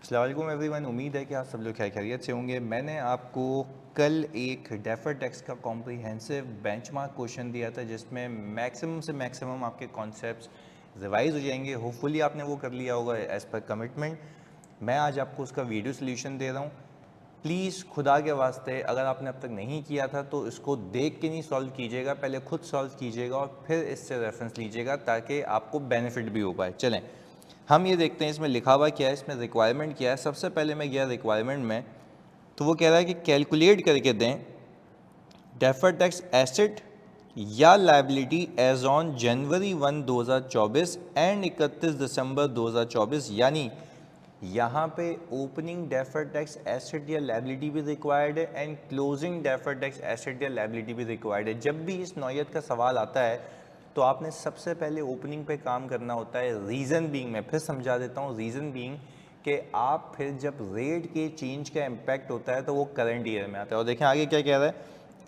अस्सलाम वालेकुम एवरीवन। उम्मीद है कि आप सब लोग खैरियत से होंगे। मैंने आपको कल एक डेफर्ड टैक्स का कॉम्प्रिहेंसिव बेंचमार्क क्वेश्चन दिया था जिसमें मैक्सिमम से मैक्सिमम आपके कॉन्सेप्ट्स रिवाइज हो जाएंगे। होपफुली आपने वो कर लिया होगा एज़ पर कमिटमेंट। मैं आज आपको उसका वीडियो सोल्यूशन दे रहा हूँ। प्लीज़ खुदा के वास्ते अगर आपने अब तक नहीं किया था तो इसको देख के नहीं सॉल्व कीजिएगा, पहले खुद सॉल्व कीजिएगा और फिर इससे रेफरेंस लीजिएगा ताकि आपको बेनिफिट भी हो पाए। चलें हम ये देखते हैं इसमें लिखा हुआ क्या है, इसमें रिक्वायरमेंट क्या है। सबसे पहले मैं गया रिक्वायरमेंट में तो वो कह रहा है कि कैलकुलेट करके दें डेफर्ड टैक्स एसेट या liability as on January 1 2024 and 31 December 2024। यानी यहाँ पे ओपनिंग डेफर्ड टैक्स एसेट या लायबिलिटी भी रिक्वायर्ड है and closing deferred tax asset या लायबिलिटी भी रिक्वायर्ड है। जब भी इस नौयत का सवाल आता है तो आपने सबसे पहले ओपनिंग पे काम करना होता है। रीज़न बीइंग, मैं फिर समझा देता हूँ, रीज़न बीइंग कि आप फिर जब रेट के चेंज का इम्पैक्ट होता है तो वो करंट ईयर में आता है। और देखें आगे क्या कह रहा है,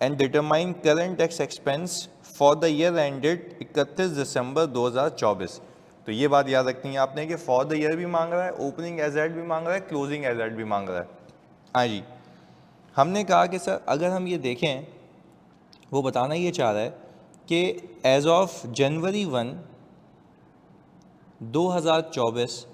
and determine current tax expense for the year ended 31 December 2024। तो ये बात याद रखनी है आपने कि फॉर द ईयर भी मांग रहा है, ओपनिंग एज एट भी मांग रहा है, क्लोजिंग एज एट भी मांग रहा है। हाँ जी, हमने कहा कि सर अगर हम ये देखें, वो बताना ये चाह रहा है कि as of January 1 2024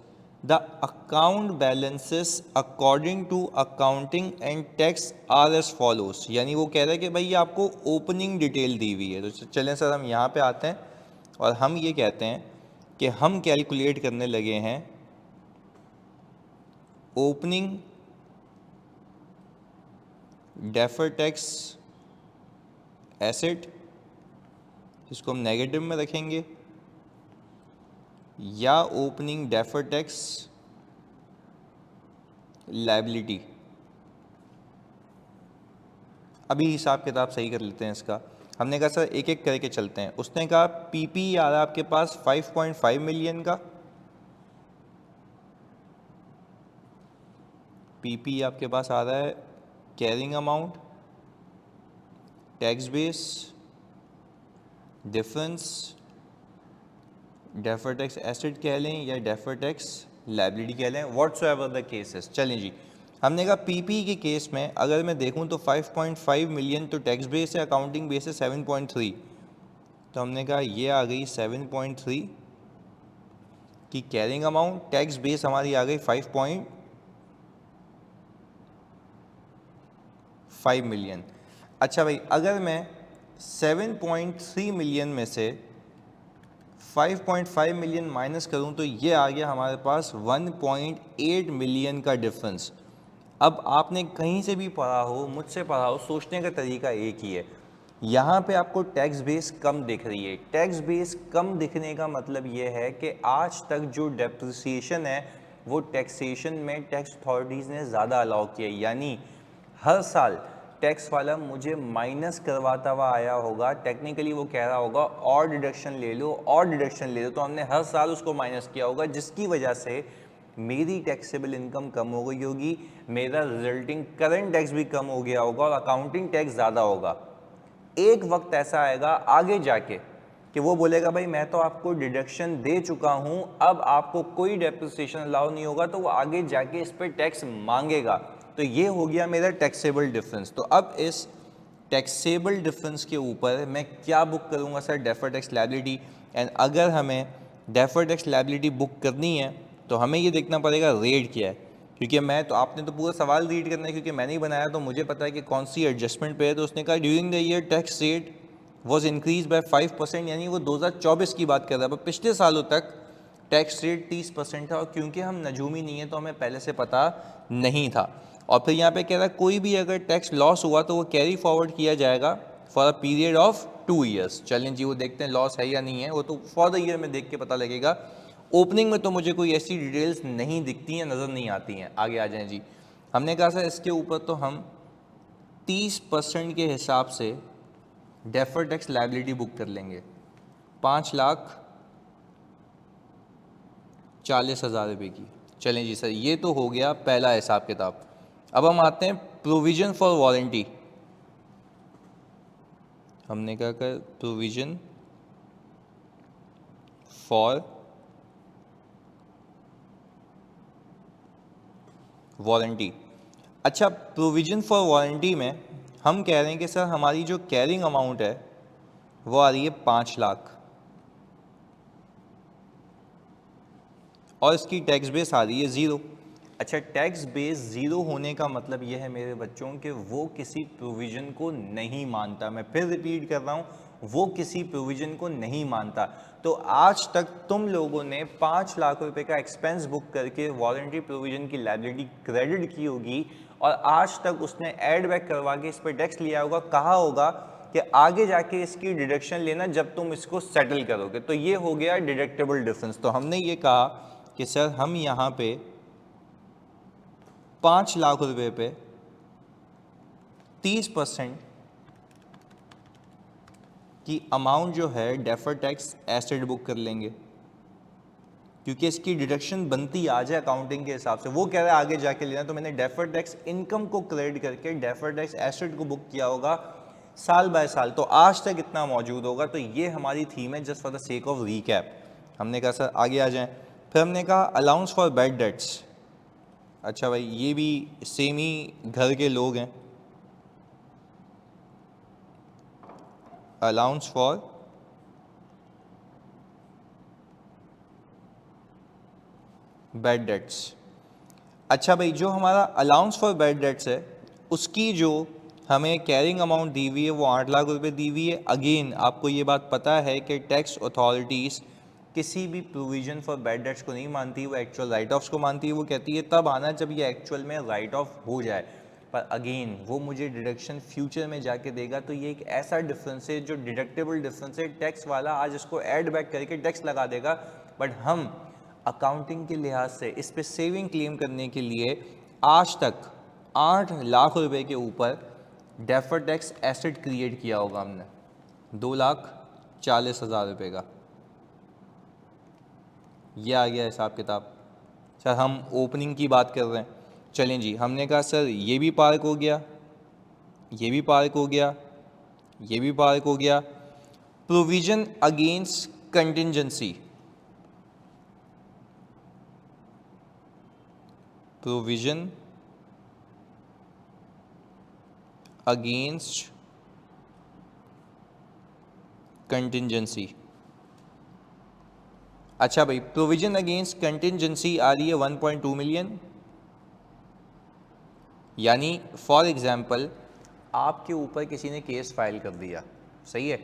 the account balances according to accounting and tax are as follows. यानी वो कह रहा है कि भाई ये आपको ओपनिंग डिटेल दी हुई है। तो चलें सर हम यहाँ पे आते हैं और हम ये कहते हैं कि हम कैलकुलेट करने लगे हैं ओपनिंग डेफर्ड टैक्स एसेट, इसको हम नेगेटिव में रखेंगे, या ओपनिंग डेफर्ड टैक्स लायबिलिटी। अभी हिसाब किताब सही कर लेते हैं इसका। हमने कहा सर एक एक करके चलते हैं। उसने कहा पीपी आ रहा है आपके पास 5.5 मिलियन का, पीपी आपके पास आ रहा है carrying amount, tax base, difference, deferred tax asset कह लें या डेफर्ड टैक्स लायबिलिटी कह लें, व्हाटसोएवर द केसेस। चलें जी, हमने कहा पीपी के केस में अगर मैं देखूं तो 5.5 मिलियन तो टैक्स बेस है, अकाउंटिंग बेस है 7.3। तो हमने कहा ये आ गई 7.3 की कैरिंग अमाउंट, टैक्स बेस हमारी आ गई 5.5 मिलियन। अच्छा भाई, अगर मैं 7.3 मिलियन में से 5.5 मिलियन माइनस करूं तो ये आ गया हमारे पास 1.8 मिलियन का डिफरेंस। अब आपने कहीं से भी पढ़ा हो, मुझसे पढ़ा हो, सोचने का तरीका एक ही है। यहाँ पे आपको टैक्स बेस कम दिख रही है। टैक्स बेस कम दिखने का मतलब ये है कि आज तक जो डेप्रिसिएशन है वो टैक्सेशन में टैक्स अथॉरिटीज़ ने ज़्यादा अलाउ किया है। यानी हर साल टैक्स वाला मुझे माइनस करवाता हुआ आया होगा। टेक्निकली वो कह रहा होगा और डिडक्शन ले लो, और डिडक्शन ले लो, तो हमने हर साल उसको माइनस किया होगा, जिसकी वजह से मेरी टैक्सेबल इनकम कम हो गई होगी, मेरा रिजल्टिंग करंट टैक्स भी कम हो गया होगा और अकाउंटिंग टैक्स ज़्यादा होगा। एक वक्त ऐसा आएगा आगे जाके कि वो बोलेगा भाई मैं तो आपको डिडक्शन दे चुका हूं, अब आपको कोई डेप्रिसिएशन अलाउ नहीं होगा, तो वो आगे जाके इस पर टैक्स मांगेगा। तो ये हो गया मेरा टैक्सेबल डिफरेंस। तो अब इस टैक्सेबल डिफरेंस के ऊपर मैं क्या बुक करूंगा sir, deferred tax liability. And अगर हमें डेफर्ड टैक्स लायबिलिटी बुक करनी है तो हमें ये देखना पड़ेगा रेट क्या है, क्योंकि मैं तो, आपने तो पूरा सवाल रीड करना है क्योंकि मैंने ही बनाया तो मुझे पता है कि कौन सी एडजस्टमेंट पे है। तो उसने कहा during the year tax rate was increase by 5%, यानी वो 2024 की बात कर रहा है। पर पिछले सालों तक टैक्स रेट 30% था और क्योंकि हम नजूमी नहीं है तो हमें पहले से पता नहीं था। और फिर यहाँ पे कह रहा है कोई भी अगर टैक्स लॉस हुआ तो वो कैरी फॉरवर्ड किया जाएगा for a period of 2 years. चलें जी, वो देखते हैं लॉस है या नहीं है, वो तो फॉर द ईयर में देख के पता लगेगा। ओपनिंग में तो मुझे कोई ऐसी डिटेल्स नहीं दिखती हैं, नज़र नहीं आती हैं। आगे आ जाएं जी। हमने कहा सर इसके ऊपर तो हम 30% के हिसाब से डेफर्ड टैक्स लायबिलिटी बुक कर लेंगे, 5,40,000 रुपये की। चलें जी सर, ये तो हो गया पहला हिसाब किताब। अब हम आते हैं प्रोविज़न फॉर वारंटी। हमने कहा कर प्रोविज़न फॉर वारंटी। अच्छा, प्रोविजन फॉर वारंटी में हम कह रहे हैं कि सर हमारी जो कैरिंग अमाउंट है वो आ रही है 5 लाख और इसकी टैक्स बेस आ रही है 0। अच्छा, टैक्स बेस 0 होने का मतलब ये है मेरे बच्चों कि वो किसी प्रोविज़न को नहीं मानता। मैं फिर रिपीट कर रहा हूँ, वो किसी प्रोविज़न को नहीं मानता। तो आज तक तुम लोगों ने 5 लाख रुपए का एक्सपेंस बुक करके वारंटी प्रोविज़न की लायबिलिटी क्रेडिट की होगी और आज तक उसने ऐड बैक करवा के इस पर टैक्स लिया होगा, कहा होगा कि आगे जाके इसकी डिडक्शन लेना जब तुम इसको सेटल करोगे। तो ये हो गया डिडक्टेबल डिफरेंस। तो हमने ये कहा कि सर हम यहाँ पे 5 लाख रुपए पे 30% की अमाउंट जो है डेफर टैक्स एसेट बुक कर लेंगे, क्योंकि इसकी डिडक्शन बनती आ जाए अकाउंटिंग के हिसाब से। वो कह रहा है आगे जाके लेना, तो मैंने डेफर टैक्स इनकम को क्रेडिट करके डेफर टैक्स एसेट को बुक किया होगा साल बाय साल। तो आज तक इतना मौजूद होगा। तो ये हमारी थीम है, just for the sake of recap. हमने कहा सर आगे आ जाएं। फिर हमने कहा अलाउंस फॉर बैड डेट्स। अच्छा भाई, ये भी सेम ही घर के लोग हैं। Allowance for bad debts. अच्छा भाई, जो हमारा अलाउंस फॉर बैड डेट्स है उसकी जो हमें कैरिंग अमाउंट दी हुई है वो 8 लाख रुपए दी हुई है। अगेन आपको ये बात पता है कि टैक्स अथॉरिटीज़ किसी भी प्रोविज़न फॉर बैड डेट्स को नहीं मानती, वो एक्चुअल राइट ऑफ्स को मानती है। वो कहती है तब आना जब ये एक्चुअल में राइट ऑफ हो जाए। पर अगेन वो मुझे डिडक्शन फ्यूचर में जाके देगा। तो ये एक ऐसा डिफरेंस है जो डिडक्टेबल डिफरेंस है। टैक्स वाला आज इसको ऐड बैक करके टैक्स लगा देगा, बट हम अकाउंटिंग के लिहाज से इस पे सेविंग क्लेम करने के लिए आज तक 8 लाख रुपए के ऊपर डेफर टैक्स एसेट क्रिएट किया होगा हमने, 2,40,000 रुपये का। ये आ गया हिसाब किताब। सर हम ओपनिंग की बात कर रहे हैं, चलें जी। हमने कहा सर ये भी पार्क हो गया, ये भी पार्क हो गया, ये भी पार्क हो गया। Provision against contingency, provision against contingency. अच्छा भाई, प्रोविजन अगेंस्ट कंटिंजेंसी आ रही है 1.2 मिलियन। यानी फॉर एग्जांपल आपके ऊपर किसी ने केस फाइल कर दिया, सही है।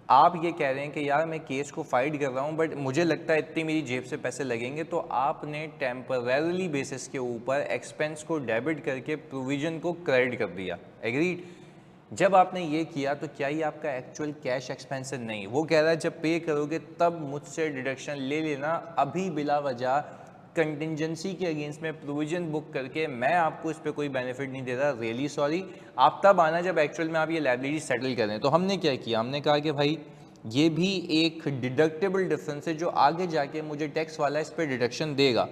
आप ये कह रहे हैं कि यार मैं केस को फाइट कर रहा हूँ बट मुझे लगता है इतनी मेरी जेब से पैसे लगेंगे, तो आपने टेम्परेरली बेसिस के ऊपर एक्सपेंस को डेबिट करके प्रोविजन को क्रेडिट कर दिया। एग्रीड। जब आपने ये किया तो क्या ये आपका एक्चुअल कैश एक्सपेंस है? नहीं। वो कह रहा है जब पे करोगे तब मुझसे डिडक्शन ले लेना, अभी बिला वजह कंटिंजेंसी के अगेंस्ट में प्रोविजन बुक करके मैं आपको इस पर कोई बेनिफिट नहीं दे रहा। Really sorry. आप तब आना जब एक्चुअल में आप ये लायबिलिटी सेटल करें। तो हमने क्या किया, हमने कहा कि भाई ये भी एक डिडक्टेबल डिफरेंस है जो आगे जाके मुझे टैक्स वाला इस पर डिडक्शन देगा।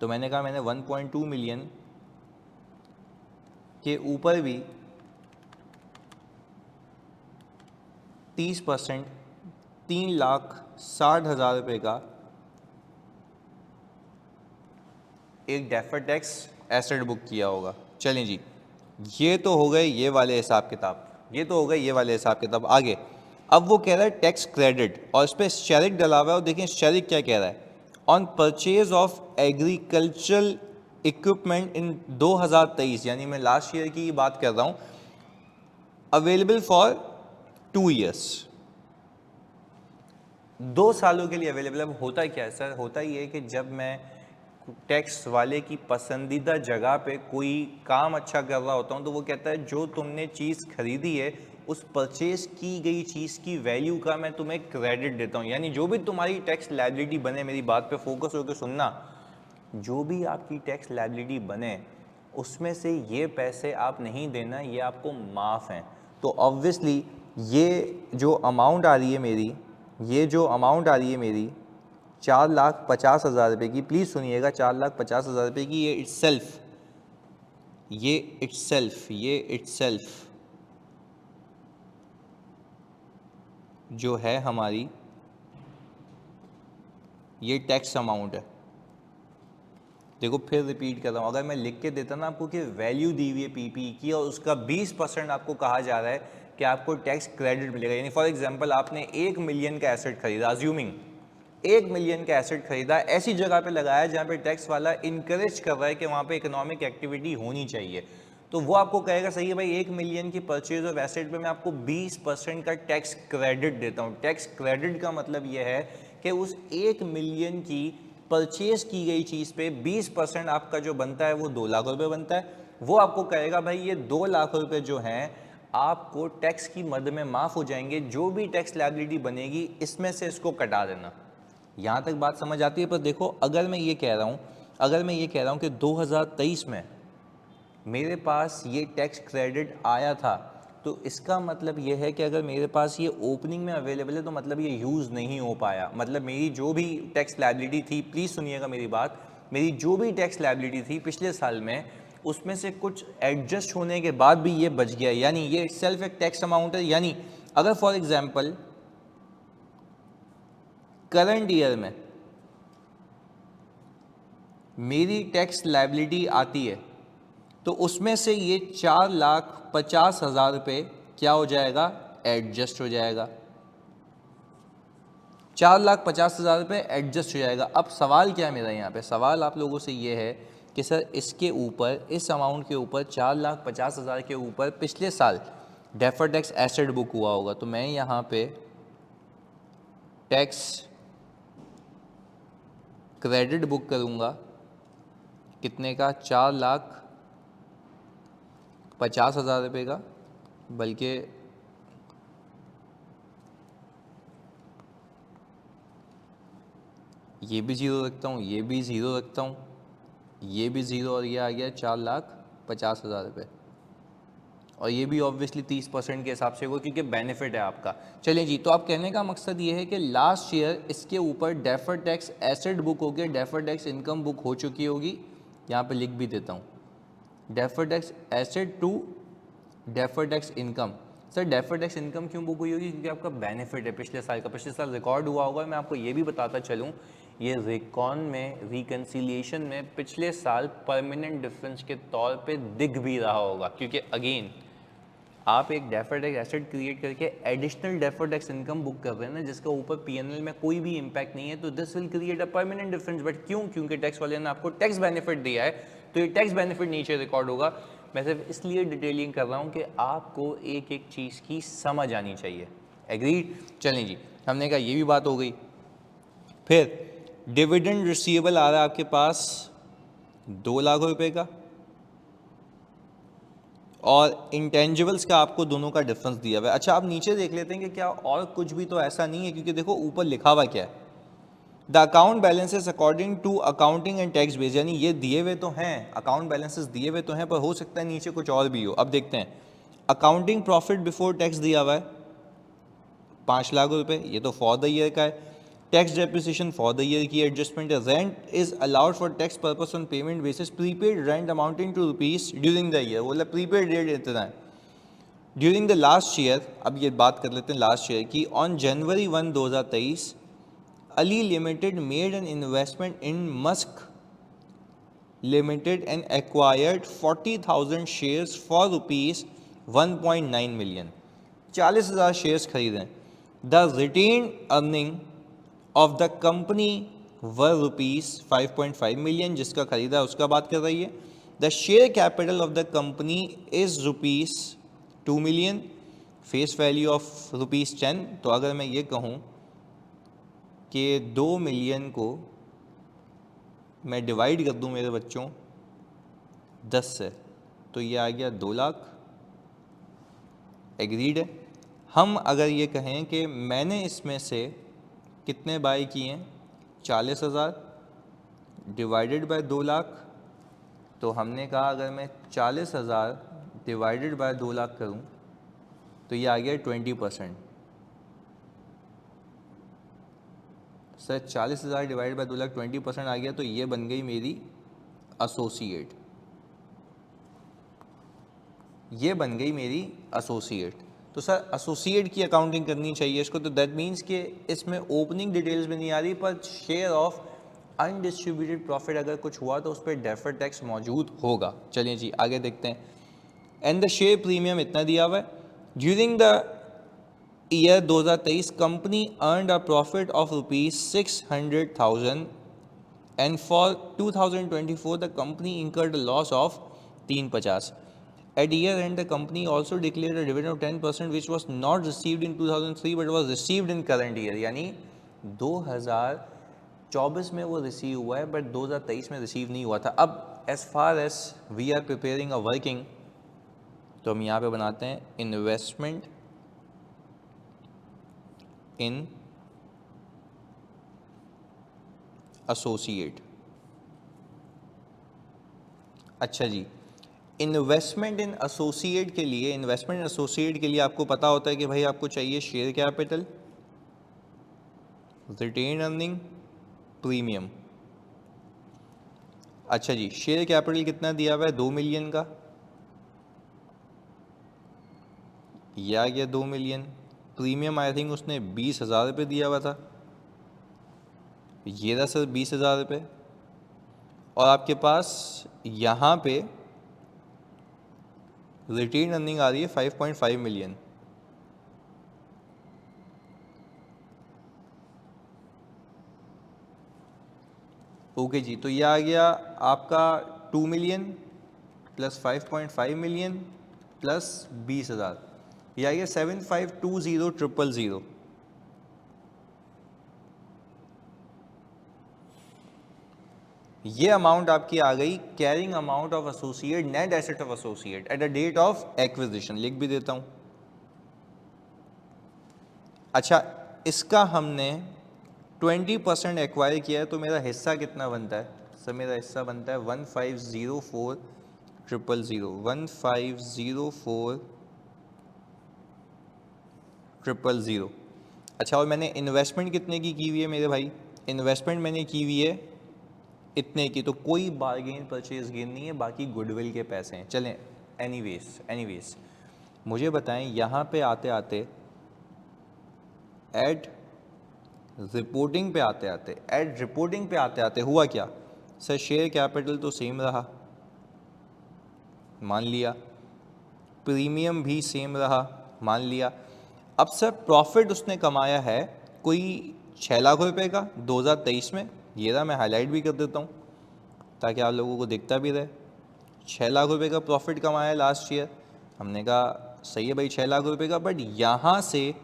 तो मैंने कहा मैंने 1.2 मिलियन के ऊपर भी 30%, 3,60,000 रुपये का एक डेफर टैक्स एसेट बुक किया होगा। चलें जी, ये तो हो गए ये वाले हिसाब किताब, ये तो हो गए ये वाले हिसाब किताब। आगे अब वो कह रहा है टैक्स क्रेडिट और इस पर शेरिक डला हुआ है। और देखें शेरिक क्या कह रहा है, on purchase of agricultural equipment in 2023, यानी मैं लास्ट ईयर की बात कर रहा हूँ, अवेलेबल फॉर 2 ईयर्स, 2 सालों के लिए अवेलेबल। अब होता क्या है सर, होता ही है कि जब मैं टैक्स वाले की पसंदीदा जगह पे कोई काम अच्छा कर रहा होता हूँ तो वो कहता है जो तुमने चीज़ खरीदी है उस परचेज की गई चीज़ की वैल्यू का मैं तुम्हें क्रेडिट देता हूँ। यानी जो भी तुम्हारी टैक्स लायबिलिटी बने, मेरी बात पे फोकस होकर सुनना, जो भी आपकी टैक्स लायबिलिटी बने उसमें से ये पैसे आप नहीं देना, ये आपको माफ़ हैं। तो ऑब्वियसली ये जो अमाउंट आ रही है मेरी, ये जो अमाउंट आ रही है मेरी 4,50,000 रुपये की, प्लीज़ सुनिएगा, 4,50,000 रुपये की, ये इट्सेल्फ जो है हमारी, ये टैक्स अमाउंट है। देखो फिर रिपीट कर रहा हूँ, अगर मैं लिख के देता ना आपको कि वैल्यू दी हुई है पीपी की और उसका 20% आपको कहा जा रहा है कि आपको टैक्स क्रेडिट मिलेगा, यानी फॉर एग्जांपल आपने 1 मिलियन का एसेट खरीदा, अज्यूमिंग 1 मिलियन का एसेट खरीदा, ऐसी जगह पे लगाया जहाँ पे टैक्स वाला इनकरेज कर रहा है कि वहाँ पे इकोनॉमिक एक्टिविटी होनी चाहिए, तो वो आपको कहेगा सही है भाई 1 मिलियन की परचेज ऑफ एसेट पे मैं आपको 20% का टैक्स क्रेडिट देता हूँ। टैक्स क्रेडिट का मतलब ये है कि उस 1 मिलियन की परचेज की गई चीज़ पे 20% आपका जो बनता है वो 2 लाख रुपए बनता है, वो आपको कहेगा भाई ये 2 लाख रुपए जो हैं आपको टैक्स की मद में माफ़ हो जाएंगे, जो भी टैक्स लायबिलिटी बनेगी इसमें से इसको कटा देना। यहाँ तक बात समझ आती है। पर देखो अगर मैं ये कह रहा हूँ कि 2023 में मेरे पास ये टैक्स क्रेडिट आया था, तो इसका मतलब ये है कि अगर मेरे पास ये ओपनिंग में अवेलेबल है तो मतलब ये यूज़ नहीं हो पाया, मतलब मेरी जो भी टैक्स लायबिलिटी थी, प्लीज़ सुनिएगा मेरी बात, मेरी जो भी टैक्स लायबिलिटी थी पिछले साल में उसमें से कुछ एडजस्ट होने के बाद भी ये बच गया, यानी ये सेल्फ एक टैक्स अमाउंट है। यानी अगर फॉर एग्जाम्पल करंट ईयर में मेरी टैक्स लायबिलिटी आती है तो उसमें से ये 4,50,000 रुपये क्या हो जाएगा, एडजस्ट हो जाएगा, 4,50,000 रुपये एडजस्ट हो जाएगा। अब सवाल क्या है मेरा यहाँ पे, सवाल आप लोगों से ये है कि सर इसके ऊपर, इस अमाउंट के ऊपर 4,50,000 के ऊपर पिछले साल डेफर्ड टैक्स एसेट बुक हुआ होगा, तो मैं यहाँ पे टैक्स क्रेडिट बुक करूँगा कितने का, 4,50,000 रुपये का, बल्कि ये भी ज़ीरो रखता हूँ, ये भी ज़ीरो रखता हूँ, ये भी ज़ीरो, और ये आ गया 4,50,000 रुपये, और ये भी ऑब्वियसली 30% के हिसाब से होगा क्योंकि बेनिफिट है आपका। चलिए जी, तो आप कहने का मकसद ये है कि लास्ट ईयर इसके ऊपर डेफर्ड टैक्स एसेट बुक हो गया, डेफर्ड टैक्स इनकम बुक हो चुकी होगी, यहाँ पे लिख भी देता हूँ, deferred tax asset to deferred tax income. Sir deferred tax income क्यों बुक हुई होगी, क्योंकि आपका बेनिफिट है पिछले साल का, पिछले साल रिकॉर्ड हुआ होगा। मैं आपको ये भी बताता चलूँ, ये रिकॉन में, रिकन्सिलिएशन में पिछले साल परमानेंट डिफरेंस के तौर पे दिख भी रहा होगा, क्योंकि अगेन आप एक डेफर्ड टैक्स एसेट क्रिएट करके additional deferred tax income book कर रहे हैं ना, जिसका ऊपर पीएनएल में कोई भी इम्पैक्ट नहीं है, तो this will create a permanent difference. But क्यों, क्योंकि टैक्स वाले ने आपको टैक्स बेनिफिट दिया है, तो ये टैक्स बेनिफिट नीचे रिकॉर्ड होगा। मैं सिर्फ इसलिए डिटेलिंग कर रहा हूँ कि आपको एक एक चीज़ की समझ आनी चाहिए। एग्रीड। चलें जी, हमने कहा ये भी बात हो गई। फिर डिविडेंड रिसीवेबल आ रहा है आपके पास 2 लाख रुपए का, और इंटेंजिबल्स का आपको दोनों का डिफरेंस दिया हुआ है। अच्छा, आप नीचे देख लेते हैं कि क्या और कुछ भी तो ऐसा नहीं है, क्योंकि देखो ऊपर लिखा हुआ क्या है, the account balances according to accounting and tax base, यानी ये दिए हुए तो हैं, अकाउंट बैलेंसेस दिए हुए तो हैं, पर हो सकता है नीचे कुछ और भी हो। अब देखते हैं, अकाउंटिंग प्रॉफिट बिफोर टैक्स दिया हुआ है 5 लाख रुपए, ये तो फॉर द ईयर का है। Tax depreciation for the year की एडजस्टमेंट है। Rent is allowed for tax purpose on payment basis prepaid rent amounting to rupees during the year, बोला प्रीपेड रेट इतना है ड्यूरिंग द लास्ट ईयर। अब ये बात कर लेते हैं लास्ट ईयर की। On January 1, 2023 Ali Limited made an investment in Musk Limited and acquired 40,000 shares for rupees 1.9 million, 40,000 shares खरीदें। The retained earning of the company were rupees 5.5 million, जिसका खरीदा है उसका बात कर रही है। The share capital of the company is rupees 2 million, face value of rupees 10। तो अगर मैं ये कहूँ कि 2 मिलियन को मैं डिवाइड कर दूं मेरे बच्चों 10 से, तो ये आ गया 2 लाख। एग्रीड है। हम अगर ये कहें कि मैंने इसमें से कितने बाय किए हैं, 40,000 डिवाइडेड बाय 2 लाख, तो हमने कहा अगर मैं 40,000 डिवाइडेड बाय 2 लाख करूं तो ये आ गया 20%। सर 40,000 डिवाइड बाय 2 लाख 20% आ गया, तो ये बन गई मेरी एसोसिएट, ये बन गई मेरी एसोसिएट। तो सर एसोसिएट की अकाउंटिंग करनी चाहिए इसको, तो दैट मीन्स कि इसमें ओपनिंग डिटेल्स में नहीं आ रही, पर शेयर ऑफ अनडिस्ट्रीब्यूटेड प्रॉफिट अगर कुछ हुआ तो उस पर डेफर्ड टैक्स मौजूद होगा। चलिए जी आगे देखते हैं। एंड द शेयर प्रीमियम इतना दिया हुआ है। During the year 2023 company earned a profit of ₹600,000 and for 2024 the company incurred a loss of 350। At year end, the company also declared a dividend of 10% which was not received in 2003 but was received in current year। यानी 2024 में वो receive हुआ है but 2023 में receive नहीं हुआ था। अब as far as we are preparing a working, तो हम यहाँ पे बनाते हैं इन्वेस्टमेंट इन एसोसिएट। अच्छा जी, इन्वेस्टमेंट इन एसोसिएट के लिए आपको पता होता है कि भाई आपको चाहिए share capital, retain earning, premium. अच्छा जी, शेयर कैपिटल कितना दिया हुआ है? 2 मिलियन का, यह आ गया 2 मिलियन। प्रीमियम आई थिंक उसने 20,000 रुपये दिया हुआ था, ये रहा सर 20,000 रुपये। और आपके पास यहाँ पे रिटेन अर्निंग आ रही है 5.5 मिलियन। ओके जी, तो ये आ गया आपका 2 मिलियन प्लस 5.5 मिलियन प्लस 20,000, ये आ गया 7520000। ये अमाउंट आपकी आ गई carrying amount of associate, net asset of associate at the date of acquisition. लिख भी देता हूं। अच्छा, इसका हमने 20% एक्वायर किया है तो मेरा हिस्सा कितना बनता है? सर मेरा हिस्सा बनता है 1504,000। अच्छा, और मैंने इन्वेस्टमेंट कितने की हुई है मेरे भाई? इन्वेस्टमेंट मैंने की हुई है इतने की, तो कोई बारगेन परचेज गेन नहीं है, बाकी गुडविल के पैसे हैं। चलें, एनीवेज मुझे बताएं, यहाँ पे आते आते एड रिपोर्टिंग पे आते आते हुआ क्या? सर शेयर कैपिटल तो सेम रहा, मान लिया। प्रीमियम भी सेम रहा, मान लिया। अब सर प्रॉफिट उसने कमाया है कोई 6 लाख रुपए का 2023 में, ये रहा, मैं हाईलाइट भी कर देता हूँ ताकि आप लोगों को दिखता भी रहे। 6 लाख रुपए का प्रॉफिट कमाया लास्ट ईयर। हमने कहा सही है भाई 6 लाख रुपए का, बट यहाँ से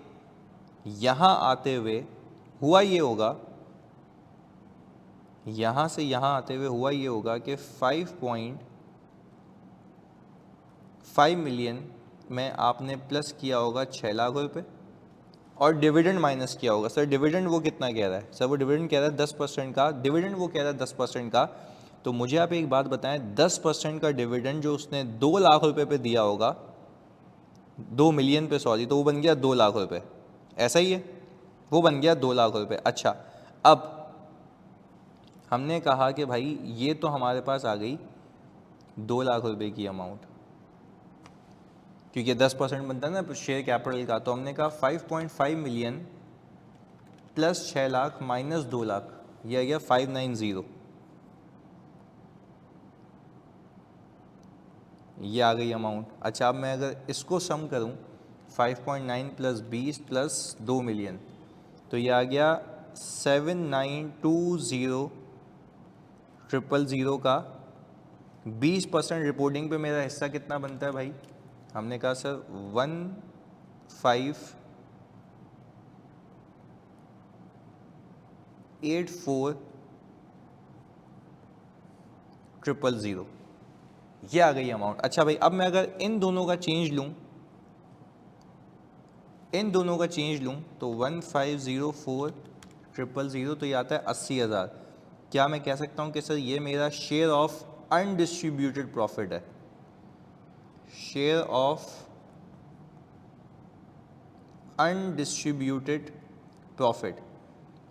यहाँ आते हुए हुआ ये होगा, यहाँ से यहाँ आते हुए हुआ ये होगा कि 5.5 मिलियन में आपने प्लस किया होगा 6 लाख रुपए और डिविडेंड माइनस किया होगा। सर डिविडेंड वो कितना कह रहा है? सर वो डिविडेंड कह रहा है 10% का, डिविडेंड वो कह रहा है 10% का। तो मुझे आप एक बात बताएं, 10% का डिविडेंड जो उसने 2 लाख रुपए पे दिया होगा, 2 मिलियन पे सॉरी, तो वो बन गया 2 लाख रुपए, ऐसा ही है, वो बन गया 2 लाख रुपए। अच्छा, अब हमने कहा कि भाई ये तो हमारे पास आ गई 2 लाख रुपए की अमाउंट, क्योंकि 10% बनता है ना शेयर कैपिटल का। तो हमने कहा 5.5 million plus 6 lakh minus 2 lakh, ये आ गया 590, ये आ गई अमाउंट। अच्छा, अब मैं अगर इसको सम करूं 5.9 प्लस 20 प्लस 2 मिलियन, तो ये आ गया 7920000 का 20% रिपोर्टिंग पे मेरा हिस्सा कितना बनता है भाई? हमने कहा सर 1584,000, ये आ गई अमाउंट। अच्छा भाई, अब मैं अगर इन दोनों का चेंज लूँ तो 1504,000 तो ये आता है 80,000। क्या मैं कह सकता हूँ कि सर ये मेरा शेयर ऑफ अनडिस्ट्रीब्यूटेड प्रॉफिट है? शेयर ऑफ अनडिस्ट्रीब्यूटेड प्रॉफिट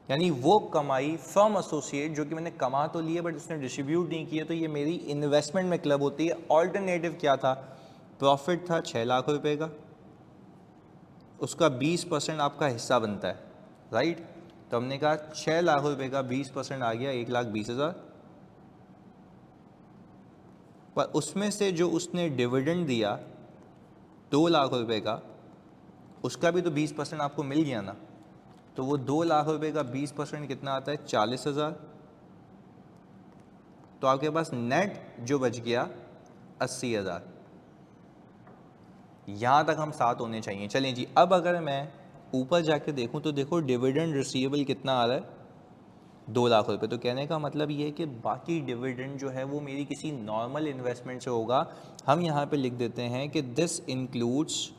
यानी वो कमाई फ्रॉम एसोसिएट जो कि मैंने कमा तो लिए बट उसने डिस्ट्रीब्यूट नहीं किया, तो ये मेरी इन्वेस्टमेंट में क्लब होती है। ऑल्टरनेटिव क्या था? प्रॉफिट था 6 लाख रुपए का, उसका 20% आपका हिस्सा बनता है, राइट? तो हमने कहा 6 लाख रुपए का 20% आ गया 1,20,000, पर उसमें से जो उसने डिविडेंड दिया 2 लाख रुपए का, उसका भी तो 20% आपको मिल गया ना। तो वो 2 लाख रुपए का 20% कितना आता है? 40,000। तो आपके पास नेट जो बच गया 80,000। यहाँ तक हम साथ होने चाहिए। चलें जी, अब अगर मैं ऊपर जाके देखूँ तो देखो डिविडेंड रिसीवेबल कितना आ रहा है? 2 लाख रुपए। तो कहने का मतलब ये है कि बाकी डिविडेंड जो है वो मेरी किसी नॉर्मल इन्वेस्टमेंट से होगा। हम यहाँ पे लिख देते हैं कि दिस इंक्लूड्स,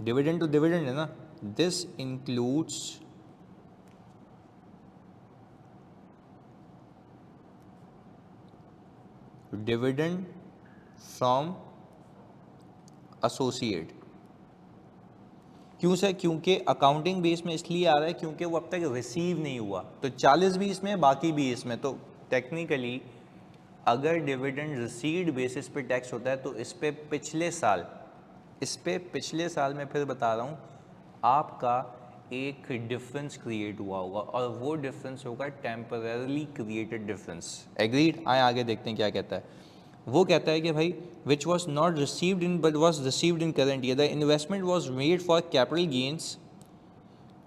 डिविडेंड तो डिविडेंड है ना, this includes dividend from associate. क्यों सर? क्योंकि अकाउंटिंग बेस में इसलिए आ रहा है क्योंकि वो अब तक रिसीव नहीं हुआ। तो 40 भी इसमें, बाकी भी इसमें। तो टेक्निकली अगर डिविडेंड रिसीव्ड बेसिस पे टैक्स होता है तो इस पे पिछले साल में फिर बता रहा हूँ आपका एक डिफरेंस क्रिएट हुआ होगा, और वो डिफरेंस होगा टेम्पररीली क्रिएटेड डिफरेंस। एग्रीड? आए आगे देखते हैं क्या कहता है। वो कहता है कि भाई which was not received in but was received in current year, the investment was made for capital gains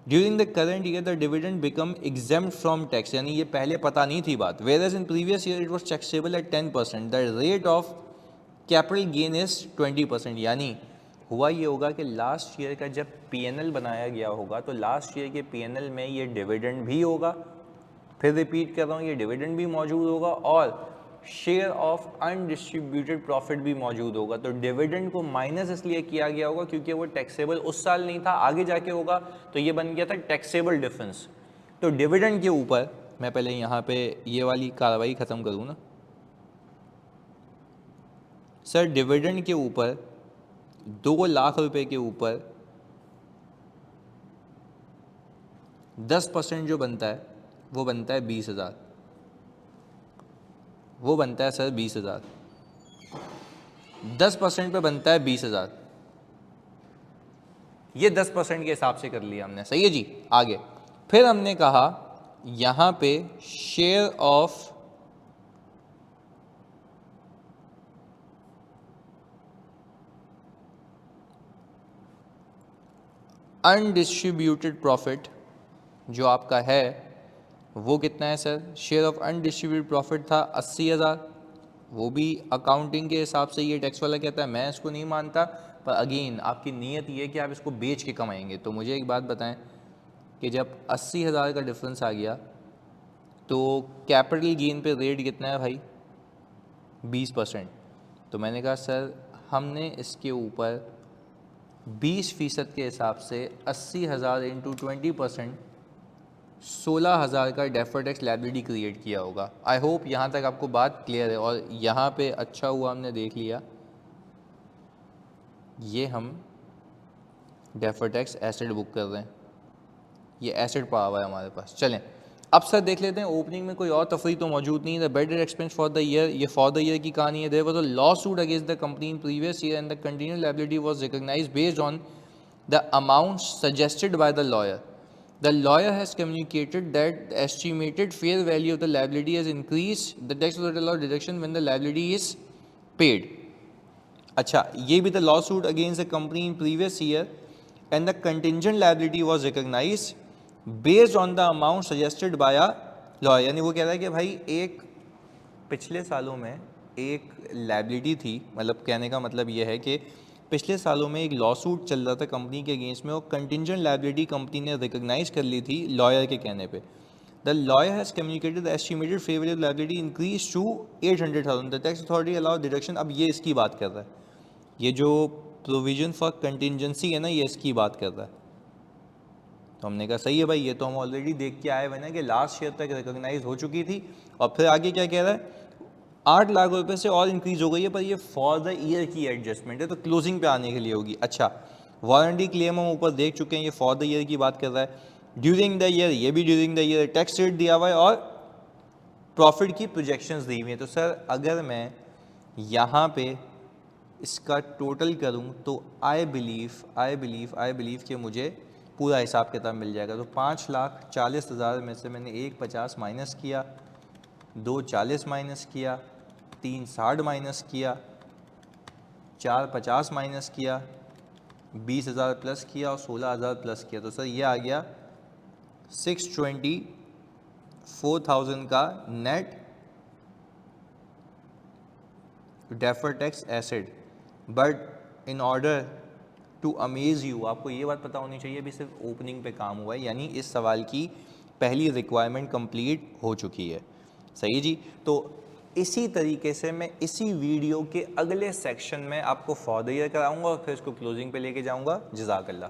during the current year, the dividend become exempt from tax. यानी ये पहले पता नहीं थी बात। Whereas in previous year it was taxable at 10%, the rate of capital gain is 20%। यानी हुआ ये होगा कि लास्ट ईयर का जब पीएनएल बनाया गया होगा तो लास्ट ईयर के पीएनएल में ये डिविडेंड भी होगा, फिर रिपीट कर रहा हूँ, ये डिविडेंड भी मौजूद होगा और शेयर ऑफ अनडिस्ट्रीब्यूटेड प्रॉफिट भी मौजूद होगा। तो डिविडेंड को माइनस इसलिए किया गया होगा क्योंकि वो टैक्सेबल उस साल नहीं था, आगे जाके होगा, तो ये बन गया था टैक्सेबल डिफरेंस। तो डिविडेंड के ऊपर मैं पहले यहाँ पे ये वाली कार्रवाई ख़त्म करूँ ना सर, डिविडेंड के ऊपर 2 लाख रुपए के ऊपर 10% जो बनता है वो बनता है 20,000। वो बनता है सर 20,000। 10% पे बनता है 20,000। ये 10% के हिसाब से कर लिया हमने। सही है जी। आगे फिर हमने कहा यहां पे शेयर ऑफ अनडिस्ट्रीब्यूटेड प्रॉफिट जो आपका है वो कितना है sir? Share of undistributed profit था 80,000। वो भी अकाउंटिंग के हिसाब से ये टैक्स वाला कहता है, मैं इसको नहीं मानता, पर अगेन आपकी नीयत ये है कि आप इसको बेच के कमाएंगे। तो मुझे एक बात बताएं कि जब 80,000 का डिफरेंस आ गया तो कैपिटल गेन पे रेट कितना है भाई? 20%। तो मैंने कहा सर हमने इसके ऊपर 20% के हिसाब से 80,000 इंटू 20% 16,000 का डेफर्ड टैक्स लायबिलिटी क्रिएट किया होगा। आई होप यहाँ तक आपको बात क्लियर है। और यहाँ पे अच्छा हुआ हमने देख लिया, ये हम डेफर्ड टैक्स एसेट बुक कर रहे हैं, ये एसेट पड़ा हुआ है हमारे पास। चलें अब सर देख लेते हैं ओपनिंग में कोई और तफरी तो मौजूद नहीं है। The better expense for the year, ये फॉर द ईयर की कहानी है। There was a lawsuit against the company in previous year and the continued liability was recognised based on the amount suggested by the lawyer. The lawyer has communicated that the estimated fair value of the liability has increased. The tax will allow deduction when the liability is paid. अच्छा, ये भी the lawsuit against the company in previous year and the contingent liability was recognized based on the amount suggested by a lawyer. यानी वो कह रहा है कि भाई एक पिछले सालों में एक लाइबिलिटी थी, मतलब कहने का मतलब ये है कि पिछले सालों में एक लॉ सूट चल रहा था कंपनी के अगेंस्ट में और कंटिंजेंट लायबिलिटी कंपनी ने रिकॉग्नाइज कर ली थी लॉयर के कहने पे। The lawyer has communicated the estimated fair value of liability increase to 800,000। The tax authority allow deduction. अब ये इसकी बात कर रहा है, ये जो प्रोविजन फॉर कंटिजेंसी है ना, ये इसकी बात कर रहा है। तो हमने कहा सही है भाई, ये तो हम ऑलरेडी देख के आए हुए ना कि लास्ट ईयर तक रिकॉग्नाइज हो चुकी थी। और फिर आगे क्या कह रहा है? 8 लाख रुपए से और इंक्रीज हो गई है, पर ये फॉर द ईयर की एडजस्टमेंट है, तो क्लोजिंग पे आने के लिए होगी। अच्छा, वारंटी क्लेम हम ऊपर देख चुके हैं, ये फॉर द ईयर की बात कर रहा है। ड्यूरिंग द ईयर, ये भी during the year. Tax rate दिया हुआ है और प्रॉफिट की प्रोजेक्शंस दी हुई हैं। तो सर अगर मैं यहाँ पे इसका टोटल करूँ तो आई बिलीव कि मुझे पूरा हिसाब किताब मिल जाएगा। तो 5,40,000 में से मैंने 1,50 माइनस किया, 2,40 माइनस किया, 3,60 माइनस किया, 4,50 माइनस किया, 20,000 प्लस किया और 16,000 प्लस किया। तो सर ये आ गया 624,000 का net deferred tax asset. But in order to amaze you, आपको ये बात पता होनी चाहिए अभी सिर्फ ओपनिंग पे काम हुआ है, यानी इस सवाल की पहली रिक्वायरमेंट कंप्लीट हो चुकी है। सही है जी। तो इसी तरीके से मैं इसी वीडियो के अगले सेक्शन में आपको फॉर द ईयर कराऊंगा और फिर इसको क्लोजिंग पे लेके जाऊंगा। जज़ाकल्लाह।